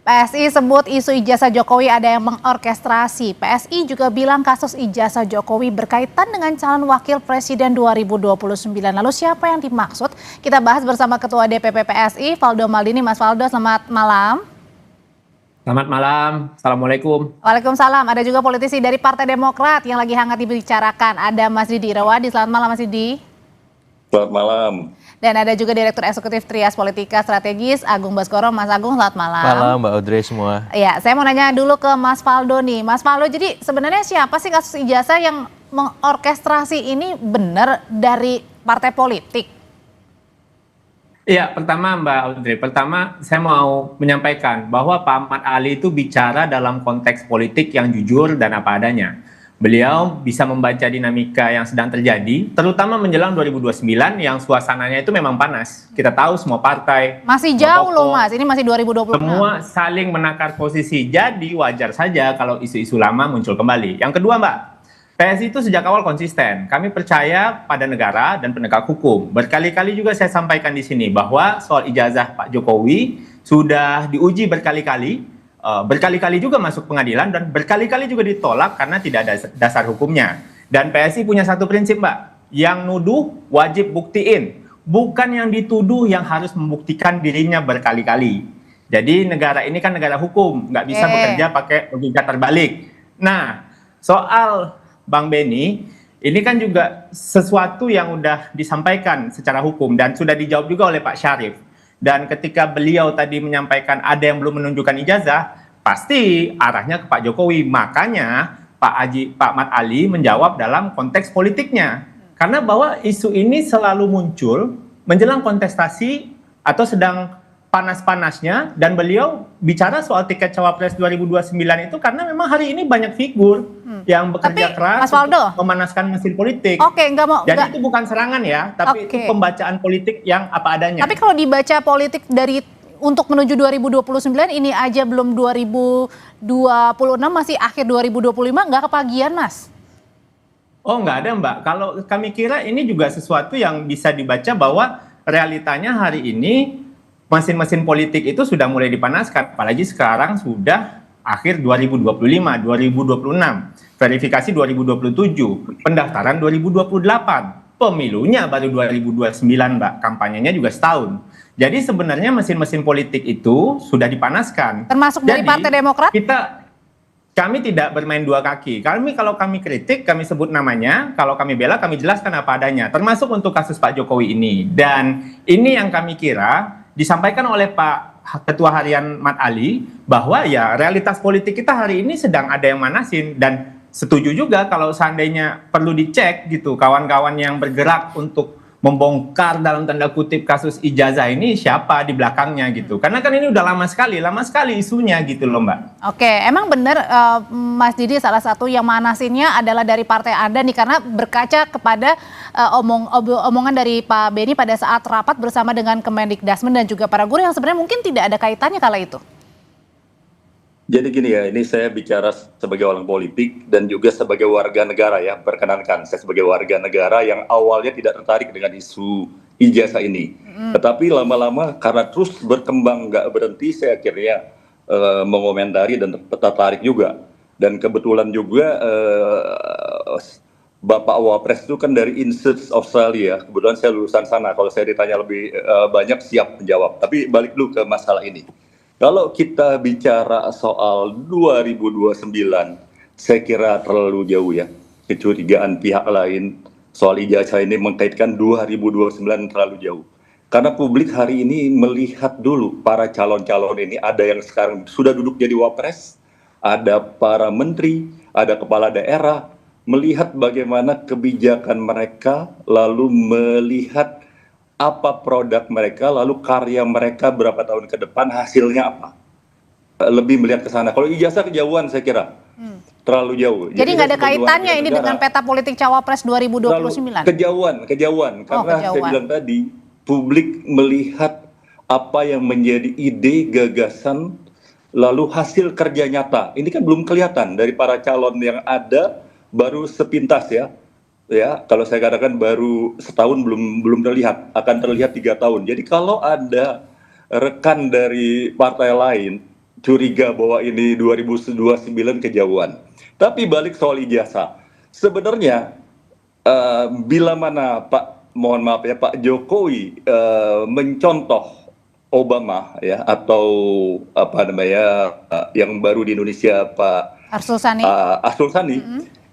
PSI sebut isu ijazah Jokowi ada yang mengorkestrasi. PSI juga bilang kasus ijazah Jokowi berkaitan dengan calon wakil presiden 2029. Lalu siapa yang dimaksud? Kita bahas bersama Ketua DPP PSI, Valdo Maldini. Mas Valdo, selamat malam. Selamat malam, Assalamualaikum. Waalaikumsalam. Ada juga politisi dari Partai Demokrat yang lagi hangat dibicarakan. Ada Mas Didi Irawadi. Selamat malam, Mas Didi. Selamat malam. Dan ada juga Direktur Eksekutif Trias Politika Strategis, Agung Baskoro. Mas Agung, selamat malam. Malam, Mbak Audrey semua. Ya, saya mau nanya dulu ke Mas Valdo nih. Mas Valdo, jadi sebenarnya siapa sih kasus ijazah yang mengorkestrasi ini benar dari partai politik? Iya, pertama Mbak Audrey, saya mau menyampaikan bahwa Pak Ahmad Ali itu bicara dalam konteks politik yang jujur dan apa adanya. Beliau bisa membaca dinamika yang sedang terjadi, terutama menjelang 2029 yang suasananya itu memang panas. Kita tahu semua partai. Masih jauh loh Mas, ini masih 2026. Semua saling menakar posisi, jadi wajar saja kalau isu-isu lama muncul kembali. Yang kedua Mbak, PSI itu sejak awal konsisten. Kami percaya pada negara dan penegak hukum. Berkali-kali juga saya sampaikan di sini bahwa soal ijazah Pak Jokowi sudah diuji berkali-kali. Berkali-kali juga masuk pengadilan dan berkali-kali juga ditolak karena tidak ada dasar hukumnya. Dan PSI punya satu prinsip Mbak, yang nuduh wajib buktiin, bukan yang dituduh yang harus membuktikan dirinya berkali-kali. Jadi negara ini kan negara hukum, nggak bisa bekerja pakai logika terbalik. Nah, soal Bang Benny, ini kan juga sesuatu yang udah disampaikan secara hukum dan sudah dijawab juga oleh Pak Syarif. Dan ketika beliau tadi menyampaikan ada yang belum menunjukkan ijazah, pasti arahnya ke Pak Jokowi. Makanya Pak Ahmad Ali menjawab dalam konteks politiknya. Karena bahwa isu ini selalu muncul menjelang kontestasi atau sedang panas-panasnya, dan beliau bicara soal tiket cawapres 2029 itu karena memang hari ini banyak figur yang bekerja keras untuk memanaskan mesin politik. Jadi itu bukan serangan ya, tapi itu pembacaan politik yang apa adanya. Tapi kalau dibaca politik dari untuk menuju 2029 ini aja belum 2026, masih akhir 2025, nggak kepagian Mas? Oh nggak ada Mbak, kalau kami kira ini juga sesuatu yang bisa dibaca bahwa realitanya hari ini mesin-mesin politik itu sudah mulai dipanaskan, apalagi sekarang sudah akhir 2025, 2026, verifikasi 2027, pendaftaran 2028, pemilunya baru 2029 Mbak, kampanyenya juga setahun. Jadi sebenarnya mesin-mesin politik itu sudah dipanaskan. Termasuk dari Partai Demokrat? Kami tidak bermain dua kaki. Kalau kami kritik, kami sebut namanya. Kalau kami bela, kami jelaskan apa adanya. Termasuk untuk kasus Pak Jokowi ini. Dan ini yang kami kira disampaikan oleh Pak Ketua Harian Mat Ali bahwa ya realitas politik kita hari ini sedang ada yang manasin, dan setuju juga kalau seandainya perlu dicek gitu kawan-kawan yang bergerak untuk membongkar dalam tanda kutip kasus ijazah ini siapa di belakangnya gitu. Karena kan ini udah lama sekali isunya gitu loh Mbak. Oke, emang benar Mas Didi salah satu yang manasinnya adalah dari partai Anda nih, karena berkaca kepada omongan dari Pak Benny pada saat rapat bersama dengan Kemendikdasmen dan juga para guru yang sebenarnya mungkin tidak ada kaitannya kala itu. Jadi gini ya, ini saya bicara sebagai orang politik dan juga sebagai warga negara ya, perkenankan saya sebagai warga negara yang awalnya tidak tertarik dengan isu ijazah ini. Tetapi lama-lama karena terus berkembang nggak berhenti, saya akhirnya mengomentari dan tertarik juga. Dan kebetulan juga Bapak Wapres itu kan dari Institute of Australia, kebetulan saya lulusan sana, kalau saya ditanya lebih banyak siap menjawab. Tapi balik dulu ke masalah ini. Kalau kita bicara soal 2029, saya kira terlalu jauh ya. Kecurigaan pihak lain soal ijazah ini mengkaitkan 2029 terlalu jauh. Karena publik hari ini melihat dulu para calon-calon ini, ada yang sekarang sudah duduk jadi wapres, ada para menteri, ada kepala daerah, melihat bagaimana kebijakan mereka, lalu melihat apa produk mereka, lalu karya mereka berapa tahun ke depan, hasilnya apa. Lebih melihat ke sana. Kalau ijazah kejauhan saya kira. Terlalu jauh. Jadi nggak ada kaitannya ini dengan peta politik cawapres 2029? Kejauhan. Karena saya bilang tadi, publik melihat apa yang menjadi ide, gagasan, lalu hasil kerja nyata. Ini kan belum kelihatan dari para calon yang ada, baru sepintas ya. Ya, kalau saya katakan baru setahun belum terlihat, akan terlihat 3 tahun. Jadi kalau ada rekan dari partai lain curiga bahwa ini 2029 kejauhan. Tapi balik soal ijazah, sebenarnya bila mana mohon maaf ya, Pak Jokowi mencontoh Obama ya, atau apa namanya yang baru di Indonesia Pak Arsul Sani. Arsul Sani,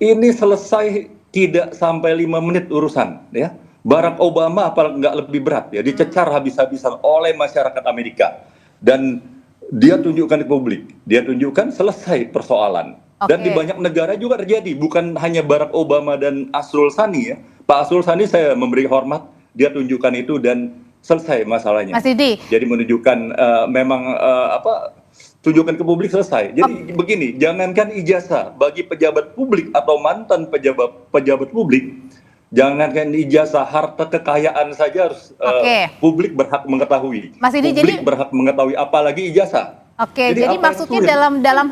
ini selesai tidak sampai 5 menit urusan ya. Barack Obama apa nggak lebih berat ya, dicecar habis-habisan oleh masyarakat Amerika, dan dia tunjukkan ke publik, dia tunjukkan selesai persoalan. Dan di banyak negara juga terjadi, bukan hanya Barack Obama dan Arsul Sani ya. Pak Arsul Sani saya memberi hormat, dia tunjukkan itu dan selesai masalahnya. Mas Didi. Jadi menunjukkan memang tunjukkan ke publik selesai. Jadi begini, jangankan ijazah bagi pejabat publik atau mantan pejabat publik, jangankan ijazah, harta kekayaan saja harus publik berhak mengetahui. Mas Didi, publik berhak mengetahui, apalagi ijazah. Jadi maksudnya dalam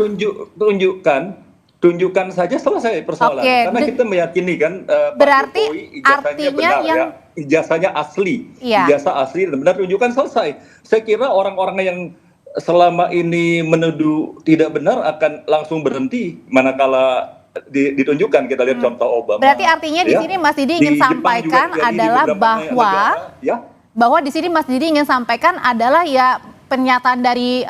tunjukkan saja selesai persoalan. Karena kita meyakini kan berarti Pak Jokowi ijazahnya benar ya, ijazahnya asli, ijazah asli dan benar, tunjukkan selesai. Saya kira orang-orang yang selama ini menuduh tidak benar akan langsung berhenti manakala ditunjukkan. Kita lihat contoh Obama. Berarti artinya di sini Mas Didi ingin sampaikan adalah bahwa di sini Mas Didi ingin sampaikan adalah ya pernyataan dari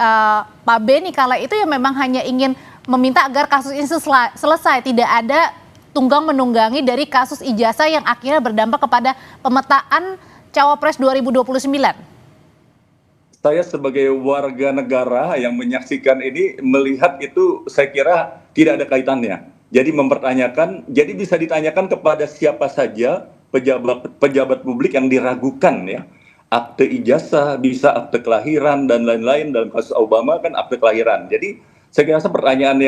Pak Beni kala itu ya memang hanya ingin meminta agar kasus ini selesai, tidak ada tunggang menunggangi dari kasus ijazah yang akhirnya berdampak kepada pemetaan Cawapres 2029. Saya sebagai warga negara yang menyaksikan ini melihat itu, saya kira tidak ada kaitannya. Jadi mempertanyakan, jadi bisa ditanyakan kepada siapa saja pejabat publik yang diragukan ya. Akte ijazah, bisa akte kelahiran dan lain-lain. Dalam kasus Obama kan akte kelahiran. Jadi saya kira pertanyaan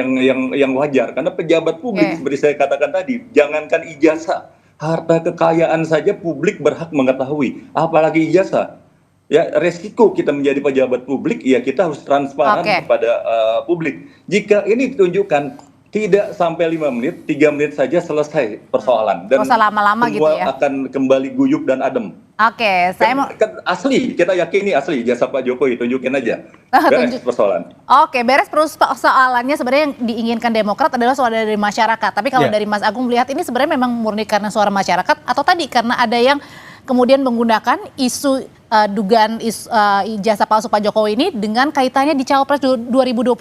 yang wajar, karena pejabat publik seperti saya katakan tadi, jangankan ijazah, harta kekayaan saja publik berhak mengetahui, apalagi ijazah. Ya, resiko kita menjadi pejabat publik ya kita harus transparan kepada publik. Jika ini ditunjukkan tidak sampai 5 menit, 3 menit saja selesai persoalan, dan lama-lama gitu ya, akan kembali guyup dan adem. Saya mau asli, kita yakini asli jasa Pak Jokowi, tunjukin aja. Beres persoalan. Beres persoalannya sebenarnya yang diinginkan Demokrat adalah suara dari masyarakat. Tapi kalau dari Mas Agung melihat ini sebenarnya memang murni karena suara masyarakat atau tadi karena ada yang kemudian menggunakan isu dugaan ijazah palsu Pak Jokowi ini dengan kaitannya di Cawapres 2029,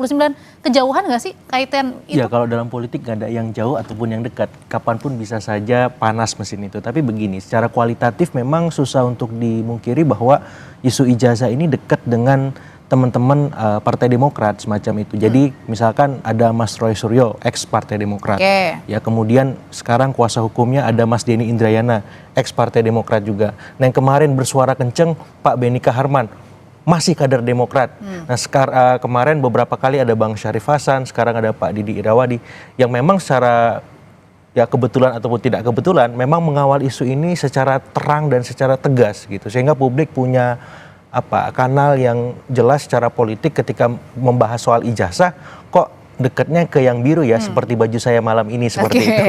kejauhan nggak sih kaitan itu? Ya, kalau dalam politik nggak ada yang jauh ataupun yang dekat, kapanpun bisa saja panas mesin itu. Tapi begini, secara kualitatif memang susah untuk dimungkiri bahwa isu ijazah ini dekat dengan teman-teman Partai Demokrat semacam itu. Jadi misalkan ada Mas Roy Suryo, ex Partai Demokrat. Ya, kemudian sekarang kuasa hukumnya ada Mas Denny Indrayana, ex Partai Demokrat juga. Nah, yang kemarin bersuara kenceng Pak Benika Harman, masih kader Demokrat. Nah, kemarin beberapa kali ada Bang Syarif Hasan, sekarang ada Pak Didi Irawadi, yang memang secara ya kebetulan ataupun tidak kebetulan memang mengawal isu ini secara terang dan secara tegas gitu. Sehingga publik punya kanal yang jelas secara politik ketika membahas soal ijazah, kok dekatnya ke yang biru ya, seperti baju saya malam ini seperti itu.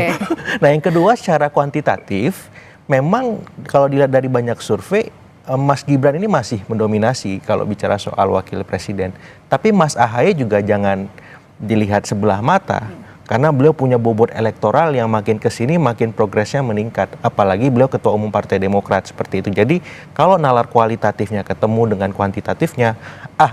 Nah, yang kedua secara kuantitatif, memang kalau dilihat dari banyak survei, Mas Gibran ini masih mendominasi kalau bicara soal wakil presiden. Tapi Mas Ahaye juga jangan dilihat sebelah mata. Karena beliau punya bobot elektoral yang makin kesini makin progresnya meningkat. Apalagi beliau ketua umum Partai Demokrat seperti itu. Jadi kalau nalar kualitatifnya ketemu dengan kuantitatifnya,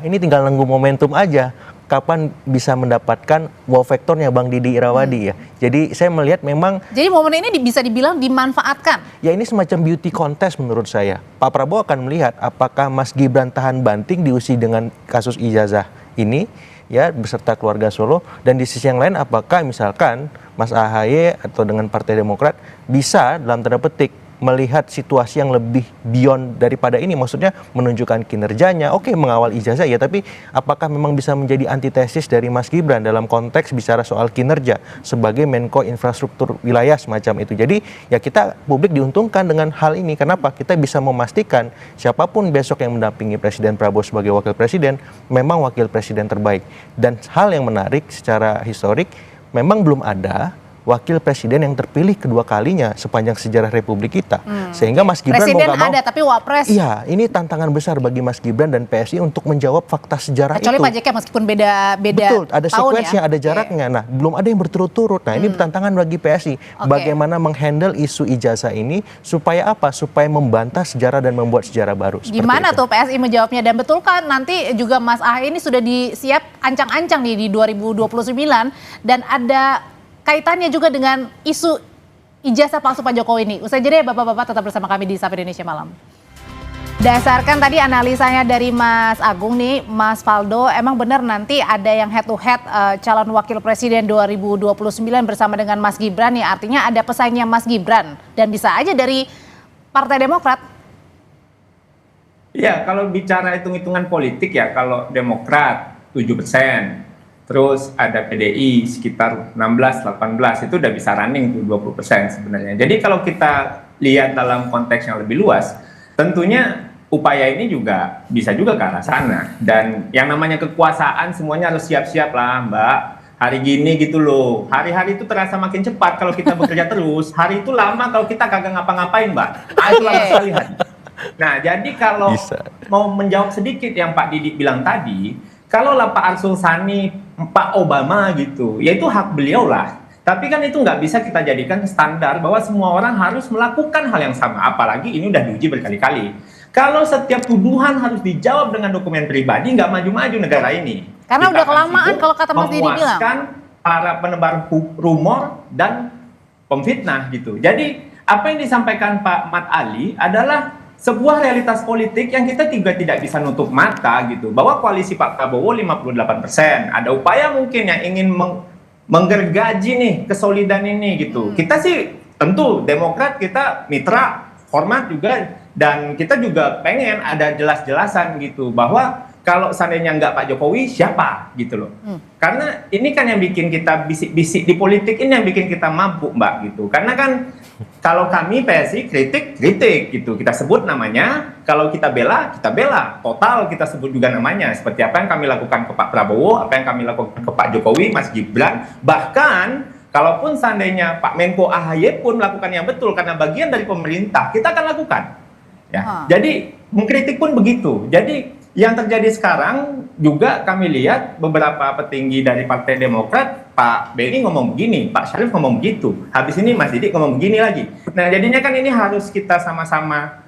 ini tinggal nunggu momentum aja. Kapan bisa mendapatkan wow vektornya Bang Didi Irawadi ya. Jadi saya melihat memang. Jadi momen ini bisa dibilang dimanfaatkan. Ya, ini semacam beauty contest menurut saya. Pak Prabowo akan melihat apakah Mas Gibran tahan banting diuji dengan kasus ijazah ini, ya, beserta keluarga Solo, dan di sisi yang lain apakah misalkan Mas Ahaye atau dengan Partai Demokrat bisa dalam tanda petik melihat situasi yang lebih beyond daripada ini, maksudnya menunjukkan kinerjanya, mengawal ijazah ya, tapi apakah memang bisa menjadi antitesis dari Mas Gibran dalam konteks bicara soal kinerja sebagai Menko Infrastruktur Wilayah semacam itu. Jadi ya kita publik diuntungkan dengan hal ini. Kenapa? Kita bisa memastikan siapapun besok yang mendampingi Presiden Prabowo sebagai wakil presiden memang wakil presiden terbaik. Dan hal yang menarik secara historik, memang belum ada wakil presiden yang terpilih kedua kalinya sepanjang sejarah Republik kita. Sehingga Mas Gibran Presiden mau nggak mau, ada tapi wapres. iya, ini tantangan besar bagi Mas Gibran dan PSI untuk menjawab fakta sejarah Kecuali itu. Pak JK meskipun beda Betul, ada tahun sekuensnya, ya. ada jaraknya. Nah, belum ada yang berturut-turut. Nah, ini tantangan bagi PSI. Bagaimana menghandle isu ijazah ini supaya apa? Supaya membantah sejarah dan membuat sejarah baru. Gimana tuh PSI menjawabnya, dan betul kan nanti juga Mas Ahaye ini sudah disiap ancang-ancang nih di 2029 dan ada kaitannya juga dengan isu ijazah palsu Pak Jokowi ini. Usai jeda ya Bapak-bapak, tetap bersama kami di Sapa Indonesia Malam. Dasarkan tadi analisanya dari Mas Agung nih, Mas Faldo, emang benar nanti ada yang head to head calon wakil presiden 2029 bersama dengan Mas Gibran nih, artinya ada pesaingnya Mas Gibran dan bisa aja dari Partai Demokrat. Ya, kalau bicara hitung-hitungan politik ya, kalau Demokrat 7%, terus ada PDI sekitar 16-18, itu udah bisa running tuh 20% sebenarnya. Jadi kalau kita lihat dalam konteks yang lebih luas, tentunya upaya ini juga bisa juga ke arah sana. Dan yang namanya kekuasaan semuanya harus siap-siap lah Mbak. Hari gini gitu loh, hari-hari itu terasa makin cepat kalau kita bekerja terus. Hari itu lama kalau kita kagak ngapa-ngapain Mbak. Itu lama sekali hari. Nah, jadi kalau mau menjawab sedikit yang Pak Didik bilang tadi, kalau lah Pak Arsul Sani, Pak Obama gitu, ya itu hak beliau lah. Tapi kan itu nggak bisa kita jadikan standar bahwa semua orang harus melakukan hal yang sama. Apalagi ini udah diuji berkali-kali. Kalau setiap tuduhan harus dijawab dengan dokumen pribadi, nggak maju-maju negara ini. Karena Kita udah akan kelamaan sibuk kalau kata Mas Didi bilang. memuaskan para penebar rumor dan pemfitnah gitu. Jadi apa yang disampaikan Pak Mat Ali adalah sebuah realitas politik yang kita juga tidak bisa nutup mata gitu, bahwa koalisi Pak Prabowo 58%, ada upaya mungkin yang ingin menggergaji nih kesolidan ini gitu. Kita sih tentu Demokrat kita mitra hormat juga, dan kita juga pengen ada jelas-jelasan gitu bahwa kalau seandainya nggak Pak Jokowi siapa gitu loh. Karena ini kan yang bikin kita bisik-bisik di politik, ini yang bikin kita mabuk Mbak gitu. Karena kan kalau kami PSI kritik gitu, kita sebut namanya. Kalau kita bela, total kita sebut juga namanya. Seperti apa yang kami lakukan ke Pak Prabowo, apa yang kami lakukan ke Pak Jokowi, Mas Gibran. Bahkan kalaupun seandainya Pak Menko Ahaye pun melakukan yang betul karena bagian dari pemerintah, kita akan lakukan. Ya, jadi mengkritik pun begitu. Jadi yang terjadi sekarang juga kami lihat beberapa petinggi dari Partai Demokrat, Pak Beni ngomong begini, Pak Syarif ngomong begitu, habis ini Mas Didik ngomong begini lagi. Nah jadinya kan ini harus kita sama-sama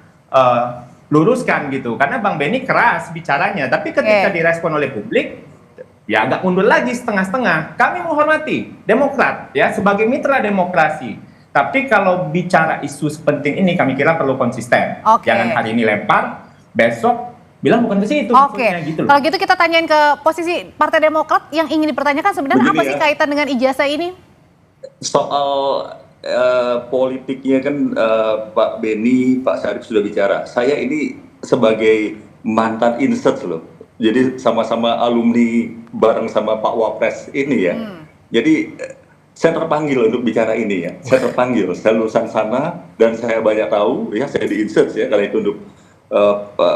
luruskan gitu, karena Bang Beni keras bicaranya, tapi ketika direspon oleh publik, ya agak mundur lagi setengah-setengah. Kami menghormati Demokrat ya sebagai mitra demokrasi. Tapi kalau bicara isu sepenting ini kami kira perlu konsisten. Jangan hari ini lempar, besok bilang bukan ke situ. Gitu loh. Kalau gitu kita tanyain ke posisi Partai Demokrat yang ingin dipertanyakan sebenarnya apa sih kaitan dengan ijazah ini? Soal politiknya kan Pak Beni, Pak Syarif sudah bicara. Saya ini sebagai mantan insert loh. Jadi sama-sama alumni bareng sama Pak Wapres ini ya. Jadi saya terpanggil untuk bicara ini ya. Saya terpanggil, saya lulusan sana dan saya banyak tahu ya, saya di insert ya kali itu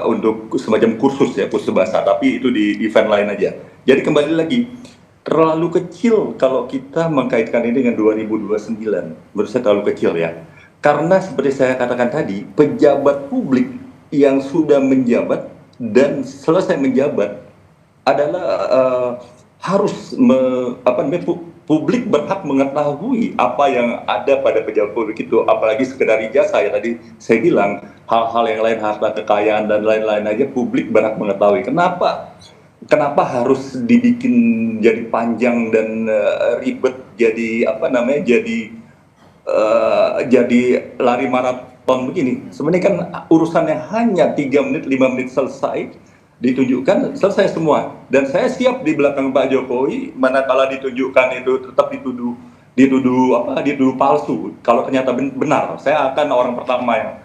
untuk semacam kursus bahasa, tapi itu di event lain aja. Jadi kembali lagi, terlalu kecil kalau kita mengkaitkan ini dengan 2029. Menurut saya terlalu kecil ya. Karena seperti saya katakan tadi, pejabat publik yang sudah menjabat dan selesai menjabat adalah harus publik berhak mengetahui apa yang ada pada pejabat publik itu, apalagi sekedar ijazah ya tadi saya bilang, hal-hal yang lain, harta kekayaan dan lain-lain aja publik berhak mengetahui. Kenapa harus dibikin jadi panjang dan ribet, jadi jadi lari maraton begini. Sebenarnya kan urusannya hanya 3 menit 5 menit selesai, ditunjukkan selesai semua, dan saya siap di belakang Pak Jokowi manakala ditunjukkan itu tetap dituduh palsu. Kalau ternyata benar, saya akan orang pertama yang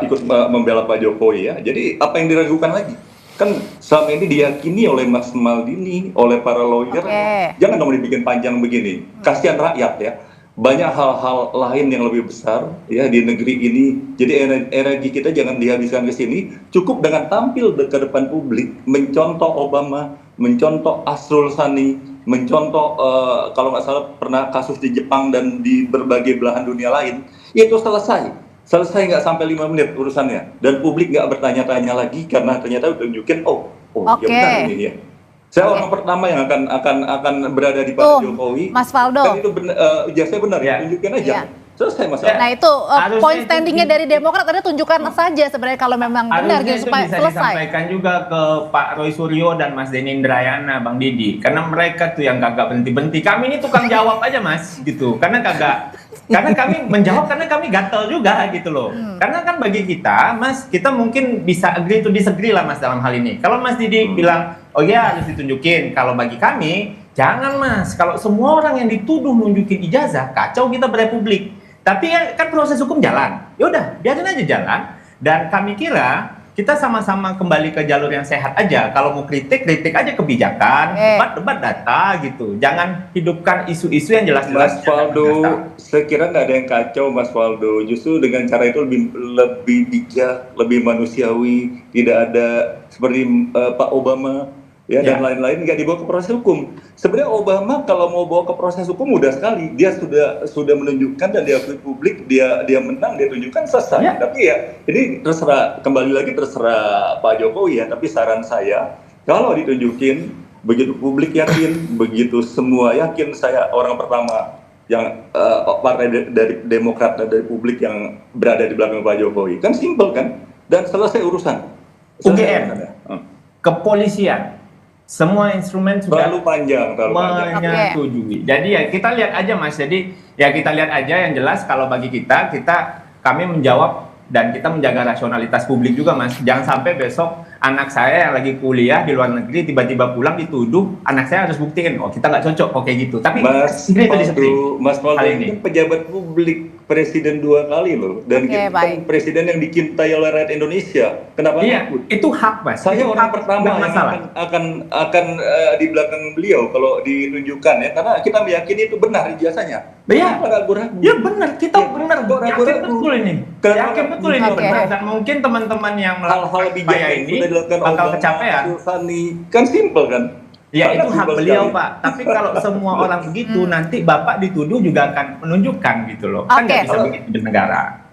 ikut membela Pak Jokowi ya. Jadi apa yang diragukan lagi? Kan selama ini diyakini oleh Mas Maldini, oleh para lawyer, jangan dong dibikin panjang begini. Kasihan rakyat ya. Banyak hal-hal lain yang lebih besar ya di negeri ini. Jadi energi kita jangan dihabiskan ke sini. Cukup dengan tampil ke depan publik, mencontoh Obama, mencontoh Arsul Sani, mencontoh kalau nggak salah pernah kasus di Jepang dan di berbagai belahan dunia lain, itu selesai nggak sampai 5 menit urusannya, dan publik nggak bertanya-tanya lagi karena ternyata tunjukin ya benar ini ya. Saya orang pertama yang akan berada di Pak Jokowi. Mas Faldo. Kan itu ijazahnya benar ya, tunjukin aja. Iya. Selesai masalah. Nah itu poin standingnya dari Demokrat tadi tunjukkan saja sebenarnya kalau memang benar gitu supaya bisa selesai. disampaikan juga ke Pak Roy Suryo dan Mas Denny Indrayana, Bang Didi, karena mereka tuh yang kagak berhenti-berhenti. Kami ini tukang jawab aja Mas, gitu. Karena kami menjawab karena kami gatel juga gitu loh. Karena kan bagi kita, Mas, kita mungkin bisa agree to disagree lah Mas dalam hal ini. Kalau Mas Didi bilang, oh ya harus ditunjukin. Kalau bagi kami, jangan Mas. Kalau semua orang yang dituduh nunjukin ijazah, kacau kita berepublik. Tapi kan proses hukum jalan. Ya udah, biarin aja jalan. Dan kami kira kita sama-sama kembali ke jalur yang sehat aja. Kalau mau kritik aja kebijakan, debat data gitu. Jangan hidupkan isu-isu yang jelas-jelas. Mas Faldo, saya kira nggak ada yang kacau Mas Faldo. Justru dengan cara itu lebih bijak, lebih manusiawi. Tidak ada seperti Pak Obama ya dan lain-lain, nggak dibawa ke proses hukum. Sebenarnya Obama kalau mau bawa ke proses hukum mudah sekali. Dia sudah menunjukkan dan diakui publik, dia menang, dia tunjukkan selesai. Ya. Tapi ya ini kembali lagi terserah Pak Jokowi ya. Tapi saran saya, kalau ditunjukin, begitu publik yakin, begitu semua yakin, saya orang pertama yang partai dari Demokrat dan dari publik yang berada di belakang Pak Jokowi. Kan simpel kan? Dan selesai urusan. UGM, kepolisian, semua instrumen sudah terlalu panjang. menyetujui. Jadi ya kita lihat aja Mas. Jadi ya kita lihat aja yang jelas. Kalau bagi kami menjawab dan kita menjaga rasionalitas publik juga Mas. Jangan sampai besok anak saya yang lagi kuliah di luar negeri tiba-tiba pulang dituduh, anak saya harus buktiin kita nggak cocok kok kayak gitu. Tapi Mas Faldo ini pejabat publik, presiden 2 kali loh, dan kita kan presiden yang dicintai oleh rakyat Indonesia. Kenapa takut? Itu hak Mas. Saya orang pertama yang akan di belakang beliau kalau ditunjukkan ya, karena kita meyakini itu benar ijazahnya. Iya, ragu-ragu. Ya benar, kita benar. Yakin betul ini. Yakin betul ini benar. Dan mungkin teman-teman yang hal-hal bijak ini bakal kecapean. Kan simpel kan? Ya itu hak beliau Pak. Tapi kalau semua orang begitu, nanti Bapak dituduh juga akan menunjukkan gitu loh. Kan nggak bisa begitu di negara.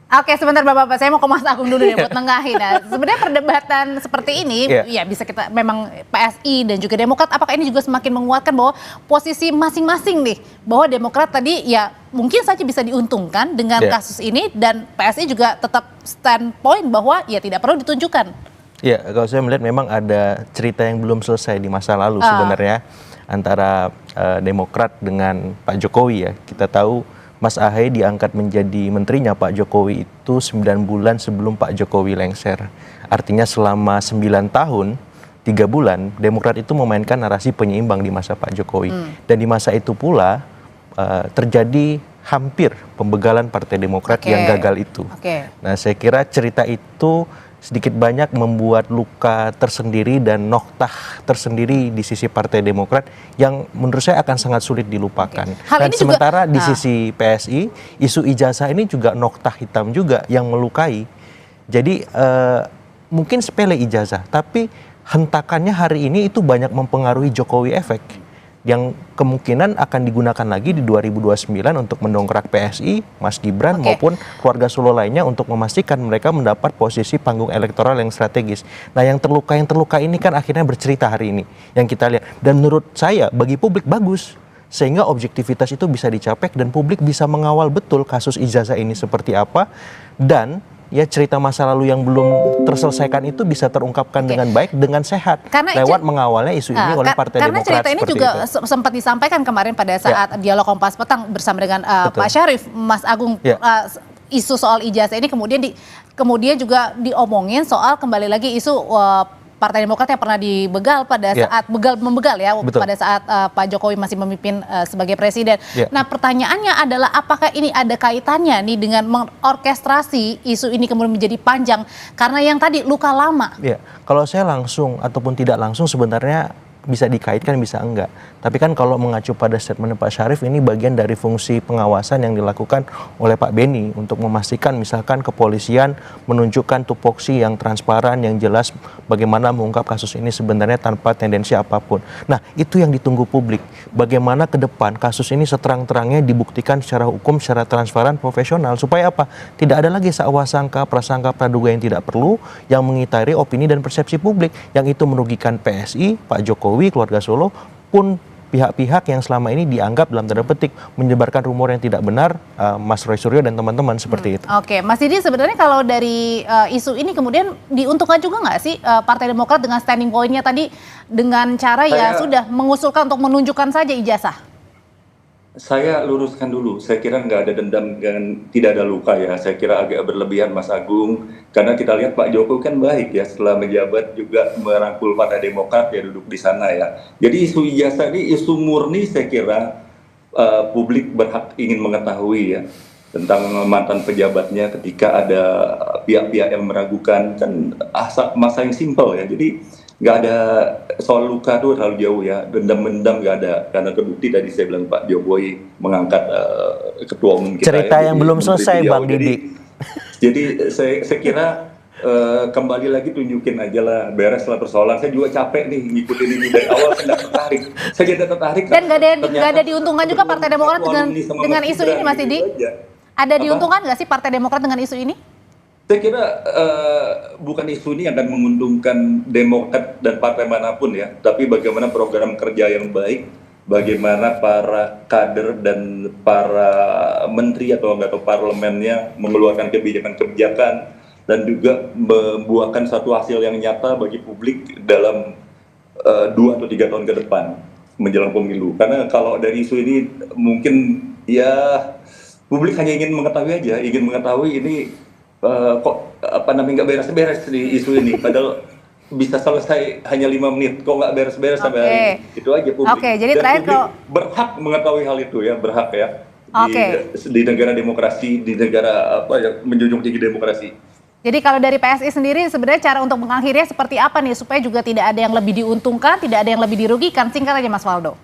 Oke, sebentar Bapak-Bapak, saya mau ke Mas Agung dulu nih buat nengahin. Nah, sebenarnya perdebatan seperti ini, ya bisa kita memang PSI dan juga Demokrat, apakah ini juga semakin menguatkan bahwa posisi masing-masing nih, bahwa Demokrat tadi ya mungkin saja bisa diuntungkan dengan kasus ini, dan PSI juga tetap standpoint bahwa ya tidak perlu ditunjukkan. Ya, kalau saya melihat memang ada cerita yang belum selesai di masa lalu sebenarnya antara Demokrat dengan Pak Jokowi ya. Kita tahu Mas Ahaye diangkat menjadi menterinya Pak Jokowi itu 9 bulan sebelum Pak Jokowi lengser. Artinya selama 9 tahun, 3 bulan, Demokrat itu memainkan narasi penyeimbang di masa Pak Jokowi. Dan di masa itu pula terjadi hampir pembegalan Partai Demokrat yang gagal itu. Nah, saya kira cerita itu sedikit banyak membuat luka tersendiri dan noktah tersendiri di sisi Partai Demokrat yang menurut saya akan sangat sulit dilupakan. Dan sementara di sisi PSI, isu ijazah ini juga noktah hitam juga yang melukai. Jadi mungkin sepele ijazah, tapi hentakannya hari ini itu banyak mempengaruhi Jokowi efek yang kemungkinan akan digunakan lagi di 2029 untuk mendongkrak PSI, Mas Gibran maupun keluarga Solo lainnya untuk memastikan mereka mendapat posisi panggung elektoral yang strategis. Nah, yang terluka ini kan akhirnya bercerita hari ini yang kita lihat, dan menurut saya bagi publik bagus sehingga objektivitas itu bisa dicapai dan publik bisa mengawal betul kasus ijazah ini seperti apa, dan ya cerita masa lalu yang belum terselesaikan itu bisa terungkapkan dengan baik, dengan sehat, lewat mengawalnya isu ini oleh Partai Demokrat. Karena cerita ini juga sempat disampaikan kemarin pada saat dialog Kompas Petang bersama dengan Pak Syarif, Mas Agung, isu soal ijazah ini kemudian juga diomongin soal kembali lagi isu Partai Demokrat yang pernah dibegal pada saat membegal ya. Pada saat Pak Jokowi masih memimpin sebagai presiden. Nah, pertanyaannya adalah apakah ini ada kaitannya nih dengan mengorkestrasi isu ini kemudian menjadi panjang karena yang tadi luka lama? Ya, kalau saya langsung ataupun tidak langsung sebenarnya bisa dikaitkan, bisa enggak. Tapi kan kalau mengacu pada statement Pak Syarif, ini bagian dari fungsi pengawasan yang dilakukan oleh Pak Beni untuk memastikan misalkan kepolisian menunjukkan tupoksi yang transparan, yang jelas bagaimana mengungkap kasus ini sebenarnya tanpa tendensi apapun. Nah, itu yang ditunggu publik. Bagaimana ke depan kasus ini seterang-terangnya dibuktikan secara hukum, secara transparan, profesional. Supaya apa? Tidak ada lagi sangka, prasangka, praduga yang tidak perlu, yang mengitari opini dan persepsi publik. Yang itu merugikan PSI, Pak Jokowi, keluarga Solo, pun pihak-pihak yang selama ini dianggap dalam tanda petik menyebarkan rumor yang tidak benar, Mas Roy Suryo dan teman-teman seperti itu. Oke, Mas Didi, sebenarnya kalau dari isu ini kemudian diuntungkan juga nggak sih Partai Demokrat dengan standing point-nya tadi dengan cara sudah mengusulkan untuk menunjukkan saja ijazah? Saya luruskan dulu, saya kira nggak ada dendam dan tidak ada luka ya. Saya kira agak berlebihan Mas Agung, karena kita lihat Pak Jokowi kan baik ya, setelah menjabat juga merangkul Partai Demokrat ya duduk di sana ya. Jadi isu ijazah ini isu murni, saya kira publik berhak ingin mengetahui ya tentang mantan pejabatnya ketika ada pihak-pihak yang meragukan, kan masa yang simpel ya. Jadi nggak ada soal luka tuh terlalu jauh ya, dendam-dendam nggak ada, karena terbukti tadi saya bilang Pak Jokowi mengangkat ketua umum kita. Cerita ya, yang belum selesai Bang Didi. Jadi saya kira kembali lagi tunjukin aja lah, beres lah persoalan. Saya juga capek nih ngikutin ini dari awal, saya nggak tertarik. Saya jadi tertarik. Dan nggak ada diuntungkan juga Partai Demokrat dengan isu ini, Mas Didi? Ada diuntungkan nggak sih Partai Demokrat dengan isu ini? Saya kira bukan isu ini yang akan menguntungkan Demokrat dan partai manapun ya, tapi bagaimana program kerja yang baik, bagaimana para kader dan para menteri atau anggota parlemennya mengeluarkan kebijakan-kebijakan dan juga membuahkan satu hasil yang nyata bagi publik dalam 2 atau 3 tahun ke depan menjelang pemilu. Karena kalau dari isu ini mungkin ya publik hanya ingin mengetahui aja, ingin mengetahui ini kok nggak beres-beres di isu ini, padahal bisa selesai hanya 5 menit, kok nggak beres-beres sampai hari ini. Itu aja publik. Oke, jadi Dan terakhir publik berhak mengetahui hal itu ya, berhak ya. Di negara demokrasi, di negara menjunjung tinggi demokrasi. Jadi kalau dari PSI sendiri sebenarnya cara untuk mengakhirinya seperti apa nih supaya juga tidak ada yang lebih diuntungkan, tidak ada yang lebih dirugikan? Singkat aja Mas Waldo.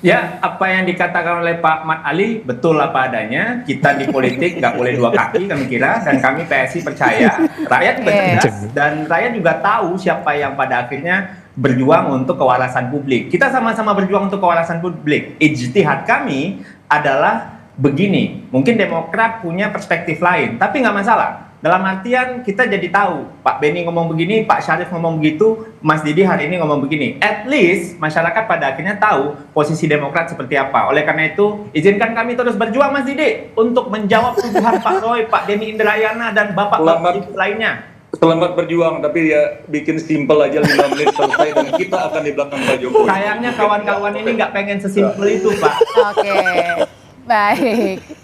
Ya, apa yang dikatakan oleh Pak Mat Ali betul apa adanya. Kita di politik nggak boleh 2 kaki kami kira, dan kami PSI percaya rakyat cerdas dan rakyat juga tahu siapa yang pada akhirnya berjuang untuk kewarasan publik. Kita sama-sama berjuang untuk kewarasan publik. Ijtihad kami adalah begini, mungkin Demokrat punya perspektif lain, tapi nggak masalah. Dalam artian kita jadi tahu, Pak Beni ngomong begini, Pak Syarif ngomong begitu, Mas Didi hari ini ngomong begini. At least masyarakat pada akhirnya tahu posisi Demokrat seperti apa. Oleh karena itu, izinkan kami terus berjuang Mas Didi untuk menjawab tuduhan Pak Roy, Pak Denny Indrayana, dan bapak-bapak lainnya. Selamat berjuang, tapi ya bikin simpel aja 5 menit selesai dan kita akan di belakang Pak Jokowi. Sayangnya kawan-kawan ini nggak pengen sesimpel itu, Pak. Oke, baik.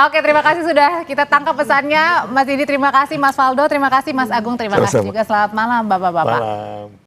Oke, terima kasih sudah kita tangkap pesannya. Mas Didi terima kasih, Mas Waldo terima kasih, Mas Agung terima kasih juga. Selamat malam Bapak-bapak.